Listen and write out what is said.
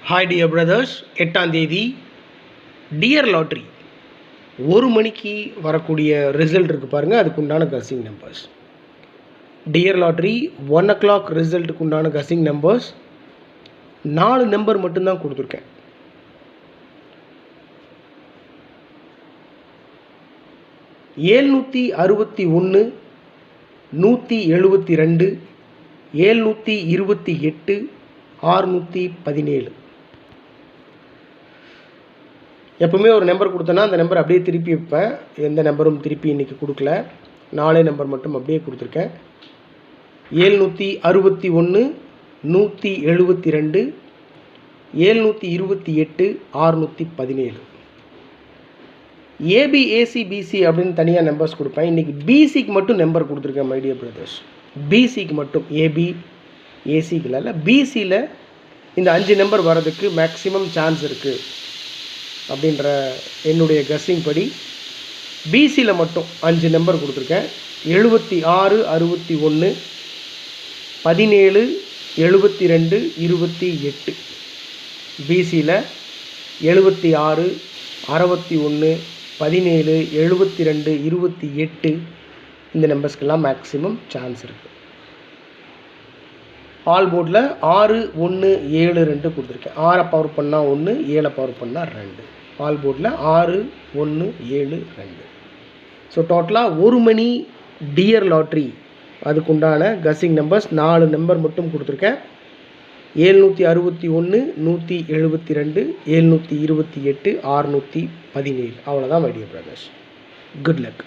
Hi dear brothers, 8ஆம் தேதி dear lottery 1 மணிக்கு வரக்கூடிய ரிசல்ட் இருக்குது பாருங்கள். அதுக்கு உண்டான கசிங் நம்பர்ஸ். டியர் லாட்ரி 1 o'clock ரிசல்ட்டுக்கு உண்டான கசிங் நம்பர்ஸ் 4 நம்பர் மட்டும்தான் கொடுத்துருக்கேன். ஏழ்நூற்றி 61, 172, 728, 617. எப்பவுமே ஒரு நம்பர் கொடுத்தேன்னா அந்த நம்பர் அப்படியே திருப்பி வைப்பேன். எந்த நம்பரும் திருப்பி இன்றைக்கி கொடுக்கல. 4 நம்பர் மட்டும் அப்படியே கொடுத்துருக்கேன். 761, 172, 728, 617. ஏபி, ஏசி, பிசி அப்படின்னு தனியாக நம்பர்ஸ் கொடுப்பேன். இன்றைக்கி பிசிக்கு மட்டும் நம்பர் கொடுத்துருக்கேன் மை டியர் பிரதர்ஸ். பிசிக்கு மட்டும், ஏபி ஏசிக்கு இல்லை, பிசியில் இந்த 5 நம்பர் வர்றதுக்கு மேக்ஸிமம் சான்ஸ் இருக்குது அப்படின்ற என்னுடைய கஸ்ஸிங் படி பிசியில் மட்டும் 5 நம்பர் கொடுத்துருக்கேன். 76, 61, 17, 72, 28. பிசியில் 76, 61, 17, 72, 28 இந்த நம்பர்ஸ்க்கெல்லாம் மேக்ஸிமம் சான்ஸ் இருக்குது. ஆல் போர்டில் 6, 1, 7, 2 கொடுத்துருக்கேன். 6 பவர் பண்ணால் 1, 7 பவர் பண்ணால் 2. ஆல் போர்டில் 6, 1, 7, 2. ஸோ டோட்டலாக 1 மணி டியர் லாட்ரி அதுக்குண்டான கஸ்ஸிங் நம்பர்ஸ் 4 நம்பர் மட்டும் கொடுத்துருக்கேன். 761, 172, 728, 617. அவ்வளோதான் my dear brothers. Good luck.